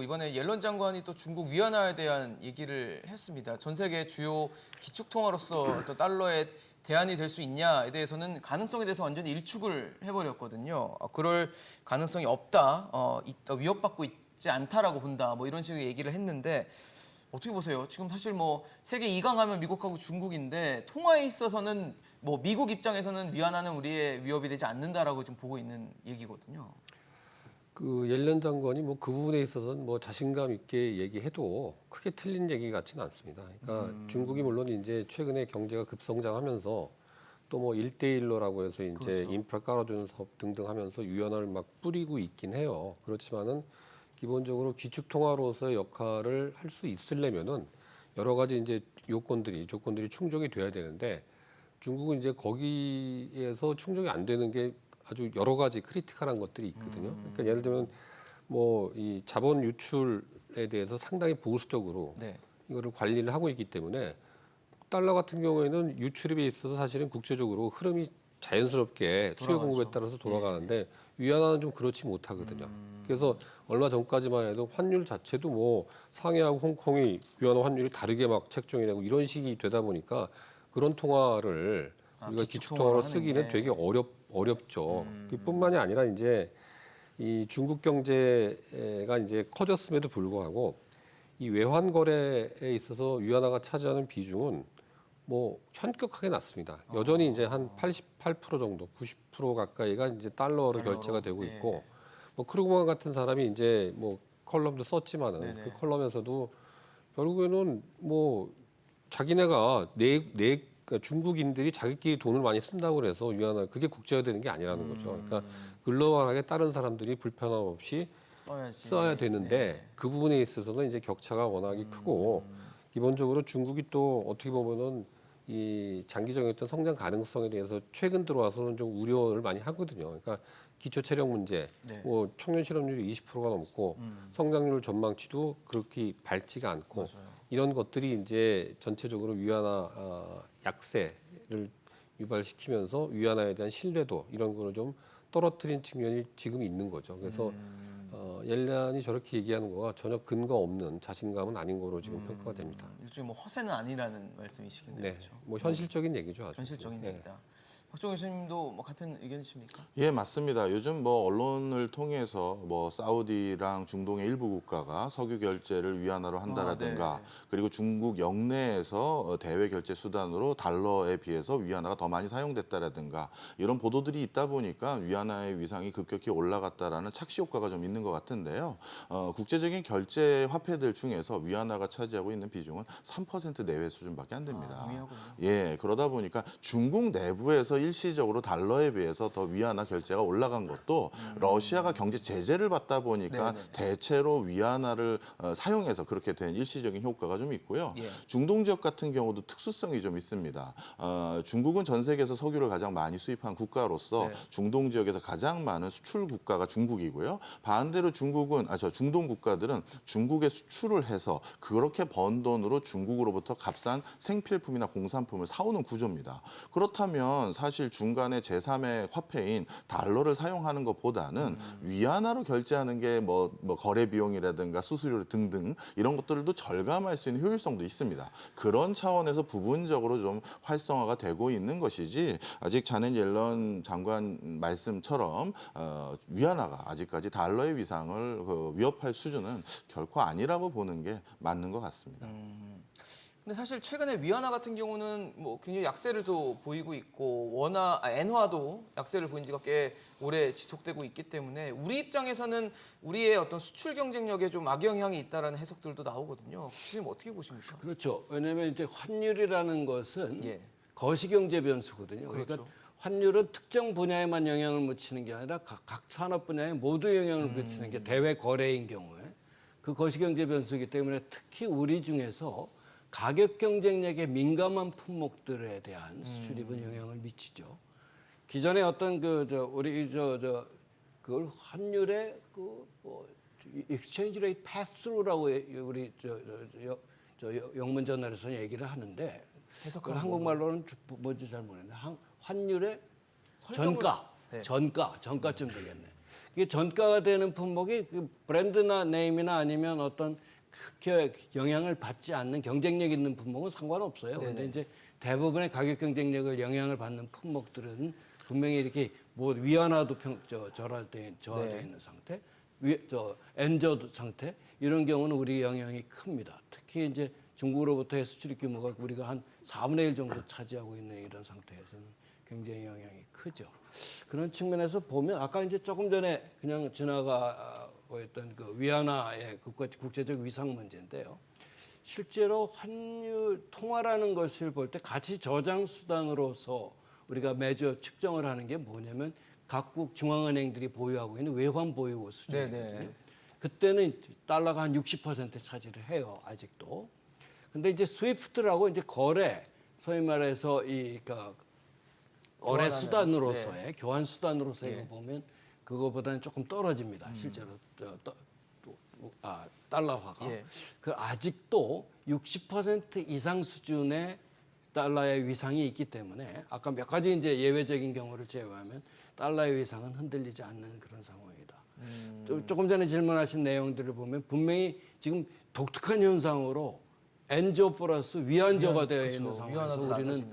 이번에 옐런 장관이 또 중국 위안화에 대한 얘기를 했습니다. 전 세계 주요 기축통화로서 어떤 달러의 대안이 될 수 있냐에 대해서는 가능성에 대해서 완전히 일축을 해버렸거든요. 그럴 가능성이 없다, 위협받고 있지 않다라고 본다, 뭐 이런 식의 얘기를 했는데 어떻게 보세요? 지금 사실 뭐 세계 2강 하면 미국하고 중국인데 통화에 있어서는 뭐 미국 입장에서는 위안화는 우리의 위협이 되지 않는다라고 좀 보고 있는 얘기거든요. 그 옐런 장관이 뭐 그 부분에 있어서는 뭐 자신감 있게 얘기해도 크게 틀린 얘기 같지는 않습니다. 그러니까 중국이 물론 이제 최근에 경제가 급성장하면서 또 뭐 1대1로라고 해서 이제 그렇죠. 인프라 깔아주는 사업 등등 하면서 위안화를 막 뿌리고 있긴 해요. 그렇지만은 기본적으로 기축통화로서의 역할을 할 수 있으려면은 여러 가지 이제 조건들이 충족이 돼야 되는데 중국은 이제 거기에서 충족이 안 되는 게 아주 여러 가지 크리티컬한 것들이 있거든요. 그러니까 예를 들면 뭐 이 자본 유출에 대해서 상당히 보수적으로 네. 이거를 관리를 하고 있기 때문에 달러 같은 경우에는 유출입에 있어서 사실은 국제적으로 흐름이 자연스럽게 수요 공급에 돌아가죠. 따라서 돌아가는데 위안화는 좀 그렇지 못하거든요. 그래서 얼마 전까지만 해도 환율 자체도 뭐 상해하고 홍콩이 위안화 환율이 다르게 막 책정이 되고 이런 식이 되다 보니까 그런 통화를 우리가 기축통화로 쓰기는 되게 어렵죠. 그뿐만이 아니라 이제 이 중국 경제가 이제 커졌음에도 불구하고 이 외환 거래에 있어서 위안화가 차지하는 비중은 뭐 현격하게 낮습니다. 여전히 이제 한 88% 정도, 90% 가까이가 이제 달러로 결제가 되고 있고, 뭐 크루그만 같은 사람이 이제 뭐 컬럼도 썼지만은 네네. 그 컬럼에서도 결국에는 뭐 자기네가 그러니까 중국인들이 자기끼리 돈을 많이 쓴다고 그래서 위안화 그게 국제화되는 게 아니라는 거죠. 그러니까 글로벌하게 다른 사람들이 불편함 없이 써야 되는데 네. 그 부분에 있어서는 이제 격차가 워낙에 크고 기본적으로 중국이 또 어떻게 보면은 이 장기적인 어떤 성장 가능성에 대해서 최근 들어와서는 좀 우려를 많이 하거든요. 그러니까 기초 체력 문제, 네. 뭐 청년 실업률이 20%가 넘고 성장률 전망치도 그렇게 밝지가 않고 맞아요. 이런 것들이 이제 전체적으로 위안화 약세를 유발시키면서 위안화에 대한 신뢰도 이런 거를 좀 떨어뜨린 측면이 지금 있는 거죠. 그래서 옐런이 저렇게 얘기하는 거가 전혀 근거 없는 자신감은 아닌 거로 지금 평가가 됩니다. 일종의 뭐 허세는 아니라는 말씀이시겠네요. 네, 그렇죠? 뭐 현실적인 얘기죠, 아주. 현실적인 네. 얘기다. 박정희 교수님도 뭐 같은 의견이십니까? 예, 맞습니다. 요즘 뭐 언론을 통해서 뭐 사우디랑 중동의 일부 국가가 석유 결제를 위안화로 한다라든가 네. 그리고 중국 영내에서 대외 결제 수단으로 달러에 비해서 위안화가 더 많이 사용됐다라든가 이런 보도들이 있다 보니까 위안화의 위상이 급격히 올라갔다라는 착시 효과가 좀 있는 것 같은데요. 국제적인 결제 화폐들 중에서 위안화가 차지하고 있는 비중은 3% 내외 수준밖에 안 됩니다. 미미하군요. 예, 그러다 보니까 중국 내부에서 일시적으로 달러에 비해서 더 위안화 결제가 올라간 것도 러시아가 경제 제재를 받다 보니까 네네네. 대체로 위안화를 사용해서 그렇게 된 일시적인 효과가 좀 있고요. 예. 중동 지역 같은 경우도 특수성이 좀 있습니다. 중국은 전 세계에서 석유를 가장 많이 수입한 국가로서 네. 중동 지역에서 가장 많은 수출 국가가 중국이고요. 반대로 중동 국가들은 중국에 수출을 해서 그렇게 번 돈으로 중국으로부터 값싼 생필품이나 공산품을 사오는 구조입니다. 그렇다면 사실 중간에 제3의 화폐인 달러를 사용하는 것보다는 위안화로 결제하는 게 뭐 거래 비용이라든가 수수료 등등 이런 것들도 절감할 수 있는 효율성도 있습니다. 그런 차원에서 부분적으로 좀 활성화가 되고 있는 것이지 아직 자넷 옐런 장관 말씀처럼 위안화가 아직까지 달러의 위상을 위협할 수준은 결코 아니라고 보는 게 맞는 것 같습니다. 근데 사실 최근에 위안화 같은 경우는 뭐 굉장히 약세를 또 보이고 있고 엔화도 약세를 보인 지가 꽤 오래 지속되고 있기 때문에 우리 입장에서는 우리의 어떤 수출 경쟁력에 좀 악영향이 있다라는 해석들도 나오거든요. 교수님 어떻게 보십니까? 그렇죠. 왜냐하면 이제 환율이라는 것은 예. 거시경제 변수거든요. 그렇죠. 그러니까 환율은 특정 분야에만 영향을 미치는 게 아니라 각 산업 분야에 모두 영향을 미치는 게 대외 거래인 경우에 그 거시경제 변수이기 때문에 특히 우리 중에서 가격 경쟁력에 민감한 품목들에 대한 수출입은 영향을 미치죠. 기존에 어떤 그걸 환율의 exchange rate pass-through라고 우리 영문 저널에서는 얘기를 하는데 그걸 한국말로는 뭔지 잘 모르겠는데 환율의 설정을- 전가쯤 되겠네. 이게 전가가 되는 품목이 그 브랜드나 네임이나 아니면 어떤 크게 영향을 받지 않는 경쟁력 있는 품목은 상관없어요. 그런데 이제 대부분의 가격 경쟁력을 영향을 받는 품목들은 분명히 이렇게 뭐 위안화도 저하되어 있는 상태, 엔저 상태 이런 경우는 우리 영향이 큽니다. 특히 이제 중국으로부터의 수출 규모가 우리가 한 4분의 1 정도 차지하고 있는 이런 상태에서는 굉장히 영향이 크죠. 그런 측면에서 보면 아까 이제 조금 전에 그냥 지나가고 있던 그 위안화의 국제적 위상 문제인데요. 실제로 환율 통화라는 것을 볼 때 가치 저장 수단으로서 우리가 매주 측정을 하는 게 뭐냐면 각국 중앙은행들이 보유하고 있는 외환 보유 수준이거든요. 그때는 달러가 한 60% 차지를 해요, 아직도. 근데 이제 스위프트라고 이제 거래, 소위 말해서 거래 수단으로서의 교환 수단으로서의 거 보면 그거보다는 조금 떨어집니다. 실제로 달러화가. 그 아직도 60% 이상 수준의 달러의 위상이 있기 때문에 아까 몇 가지 이제 예외적인 경우를 제외하면 달러의 위상은 흔들리지 않는 그런 상황이다. 조금 전에 질문하신 내용들을 보면 분명히 지금 독특한 현상으로 엔저 플러스 위안저가 되어 있는 상황에서 우리는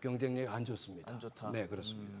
경쟁력이 안 좋습니다. 안 좋다. 네, 그렇습니다.